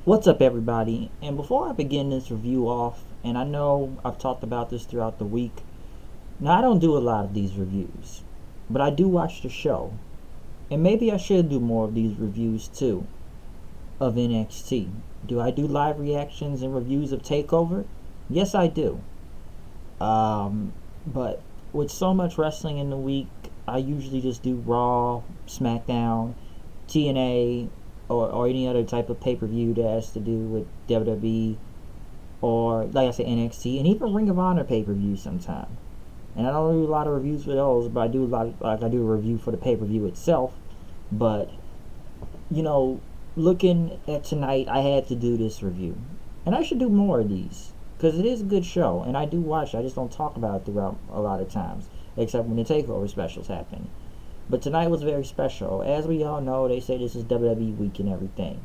What's up, everybody? And before I begin this review off, and I know I've talked about this throughout the week, now I don't do a lot of these reviews, but I do watch the show, and maybe I should do more of these reviews too of NXT. Do I do live reactions and reviews of Takeover? Yes, I do. But with so much wrestling in the week, I usually just do Raw, SmackDown, TNA, or any other type of pay per view that has to do with WWE, or like I said, NXT, and even Ring of Honor pay per view sometime. And I don't do a lot of reviews for those, but I do a lot of, like I do a review for the pay per view itself. But you know, looking at tonight, I had to do this review, and I should do more of these because it is a good show, and I do watch it. I just don't talk about it throughout a lot of times, except when the takeover specials happen. But tonight was very special. As we all know, they say this is WWE week and everything.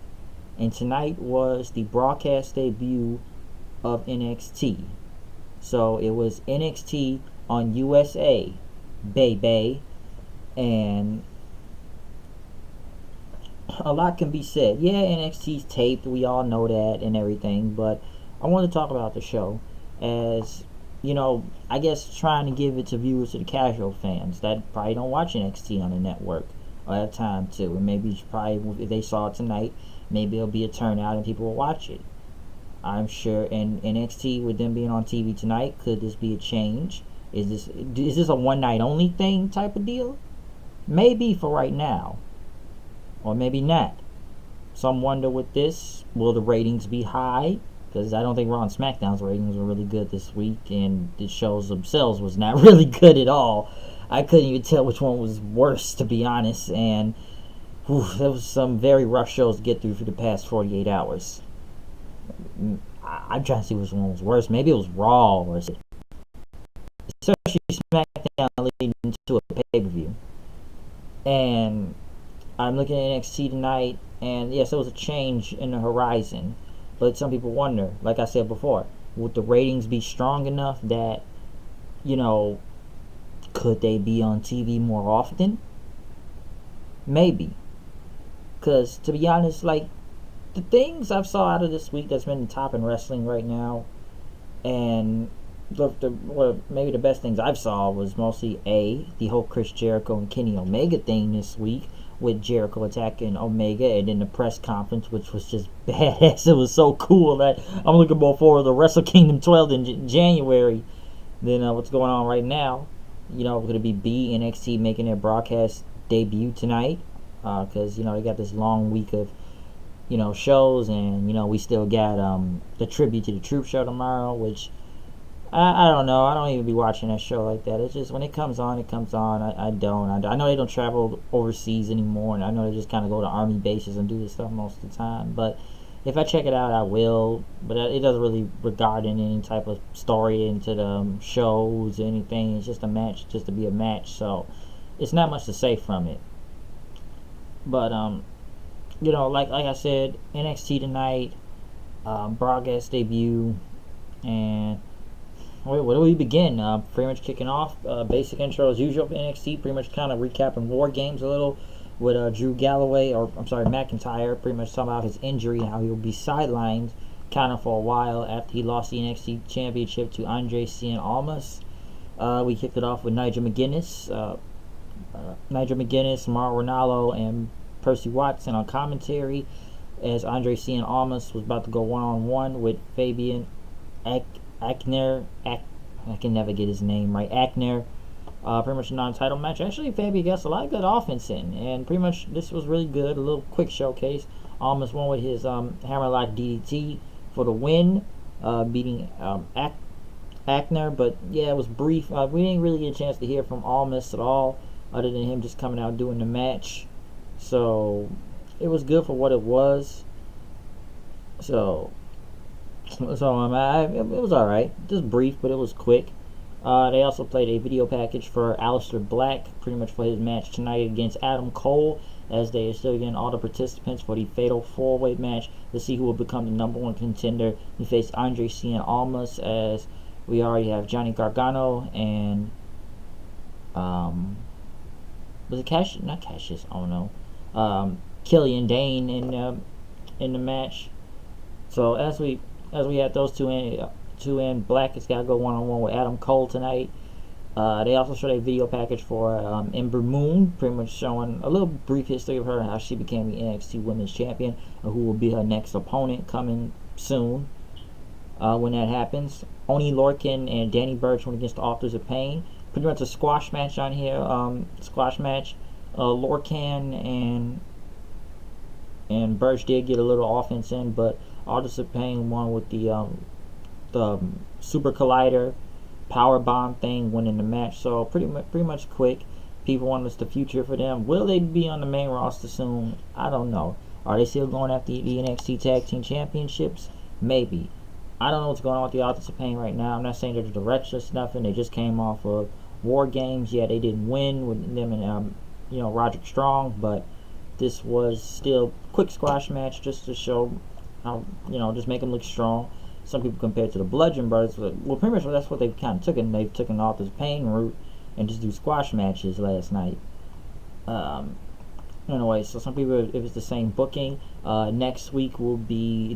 And tonight was the broadcast debut of NXT. So it was NXT on USA, baby. And a lot can be said. Yeah, NXT's taped, we all know that and everything, but I want to talk about the show as, I guess trying to give it to viewers, to the casual fans that probably don't watch NXT on the network or have time to. And maybe probably if they saw it tonight, maybe it'll be a turnout and people will watch it. I'm sure. And NXT, with them being on TV tonight, could this be a change? Is this a one night only thing type of deal? Maybe for right now, or maybe not. Some wonder with this, will the ratings be high? Because I don't think Raw and SmackDown's ratings were really good this week, and the shows themselves was not really good at all. I couldn't even tell which one was worse, to be honest, and there was some very rough shows to get through for the past 48 hours. I'm trying to see which one was worse. Maybe it was Raw, or especially SmackDown leading to a pay-per-view. And I'm looking at NXT tonight, and yes, there was a change in the horizon. But some people wonder, like I said before, would the ratings be strong enough that, you know, could they be on TV more often? Maybe. Because, to be honest, like, the things I've saw out of this week that's been the top in wrestling right now, and maybe the best things I've saw was mostly the whole Chris Jericho and Kenny Omega thing this week, with Jericho attacking Omega, and then the press conference, which was just badass. It was so cool that I'm looking more forward to Wrestle Kingdom 12 in January than what's going on right now. Going to be NXT making their broadcast debut tonight, because they got this long week of shows, and we still got the tribute to the Troop show tomorrow, which I don't know. I don't even be watching that show like that. It's just when it comes on, it comes on. I don't. I know they don't travel overseas anymore, and I know they just kind of go to army bases and do this stuff most of the time. But if I check it out, I will. But it doesn't really regard in any type of story into the shows or anything. It's just a match, just to be a match. So it's not much to say from it. But like I said, NXT tonight, broadcast debut, and where do we begin? Pretty much kicking off. Basic intro as usual for NXT. Pretty much kind of recapping War Games a little with Drew Galloway, or I'm sorry, McIntyre. Pretty much talking about his injury and how he will be sidelined kind of for a while after he lost the NXT Championship to Andre Cien Almas. We kicked it off with Nigel McGuinness, Mauro Ranallo, and Percy Watson on commentary, as Andre Cien Almas was about to go one-on-one with Fabian Aichner. I can never get his name right. Aichner. Pretty much a non-title match. Actually, Fabian gets a lot of good offense in, and pretty much this was really good. A little quick showcase. Almost won with his hammerlock DDT for the win, beating Aichner. But yeah, it was brief. We didn't really get a chance to hear from Almas at all, other than him just coming out doing the match. So it was good for what it was. It was alright. Just brief, but it was quick. They also played a video package for Aleister Black, pretty much for his match tonight against Adam Cole, as they are still getting all the participants for the Fatal 4-Way match to see who will become the number one contender. He faced Andre Cien Almas, as we already have Johnny Gargano and was it Cash? Not Cassius. I don't know. Killian Dane in the match. So as we had those two in, Black has got to go one-on-one with Adam Cole tonight. They also showed a video package for Ember Moon, pretty much showing a little brief history of her and how she became the NXT Women's Champion, and who will be her next opponent coming soon. When that happens, Oni Lorcan and Danny Burch went against the Authors of Pain. Pretty much a squash match on here. Squash match. Lorcan and Burch did get a little offense in, but Authors of Pain won with the Super Collider power bomb thing, winning the match. So pretty much quick. People want us the future for them. Will they be on the main roster soon? I don't know. Are they still going after the NXT Tag Team Championships? Maybe. I don't know what's going on with the Authors of Pain right now. I'm not saying they're the wretched or nothing. They just came off of War Games. Yeah, they didn't win with them and Roderick Strong, but this was still a quick squash match just to show how, just make them look strong. Some people compare it to the Bludgeon Brothers, but well, pretty much that's what they've kind of taken. They've taken the Authors of Pain route and just do squash matches last night. Anyway, so some people, if it's the same booking, next week will be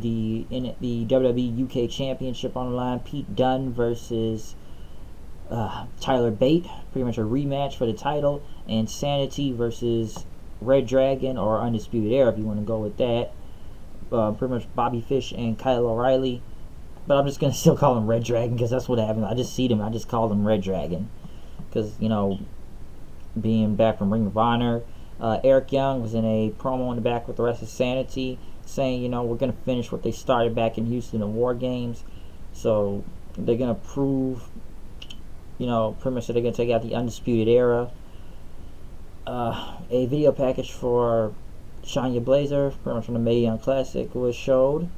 the WWE UK Championship on the line. Pete Dunne versus Tyler Bate, pretty much a rematch for the title, and Sanity versus Red Dragon or Undisputed Era if you want to go with that. Pretty much Bobby Fish and Kyle O'Reilly, but I'm just gonna still call him Red Dragon because that's what happened. I just see them, I just call them Red Dragon because being back from Ring of Honor. Eric Young was in a promo in the back with the rest of Sanity saying, we're going to finish what they started back in Houston in War Games. So they're going to prove, pretty much that they're going to take out the Undisputed Era. A video package for Shania Blazer, pretty much from the Mae Young Classic, was showed.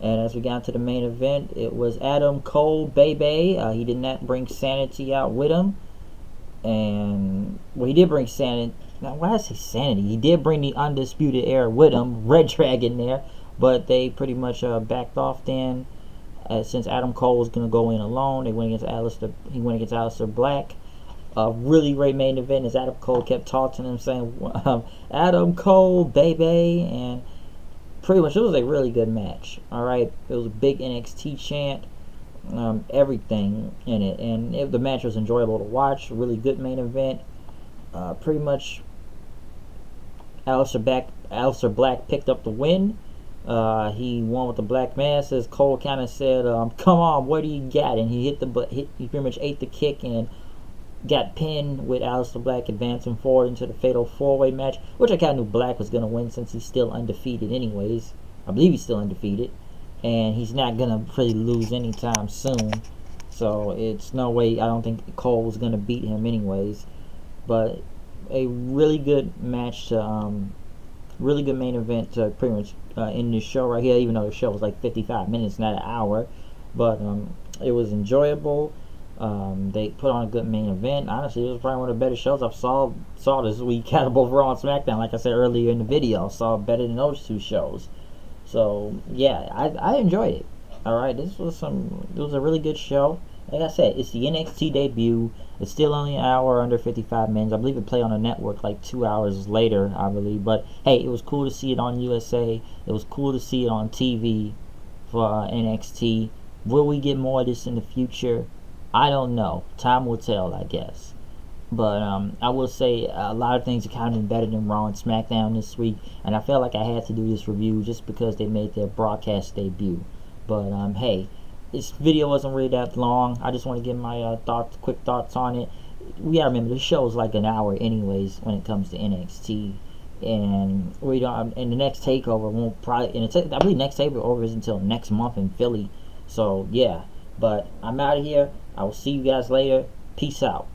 And as we got into the main event, it was Adam Cole, baby. He did not bring Sanity out with him. And, well, he did bring Sanity. Now, why did I say Sanity? He did bring the Undisputed Era with him, Red Dragon there, but they pretty much backed off then. Since Adam Cole was going to go in alone, they went against Aleister. He went against Aleister Black. A really great main event as Adam Cole kept taunting him, saying, Adam Cole, baby, and pretty much it was a really good match. All right, it was a big NXT chant, everything in it, and the match was enjoyable to watch. Really good main event. Pretty much Aleister Black picked up the win. He won with the Black Mass, as Cole kind of said, come on, what do you got? And he he pretty much ate the kick and got pinned, with Aleister Black advancing forward into the fatal 4-way match, which I kind of knew Black was going to win since he's still undefeated anyways. I believe he's still undefeated, and he's not going to really lose anytime soon. So it's no way, I don't think Cole was going to beat him anyways. But a really good match really good main event to pretty much end this show right here, even though the show was like 55 minutes, not an hour. But it was enjoyable. They put on a good main event. Honestly, it was probably one of the better shows I've saw this week out of both Raw and SmackDown. Like I said earlier in the video, I saw better than those two shows. So yeah, I enjoyed it. Alright, it was a really good show. Like I said, it's the NXT debut. It's still only an hour, under 55 minutes. I believe it played on the network like 2 hours later, I believe. But hey, it was cool to see it on USA. It was cool to see it on TV for NXT. Will we get more of this in the future? I don't know. Time will tell, I guess. But I will say a lot of things are kind of better than Raw and SmackDown this week. And I felt like I had to do this review just because they made their broadcast debut. But hey, this video wasn't really that long. I just want to give my quick thoughts on it. We gotta remember, this show is like an hour anyways when it comes to NXT, and we don't. And the next takeover won't probably. And I believe next takeover is until next month in Philly. So yeah, but I'm out of here. I will see you guys later. Peace out.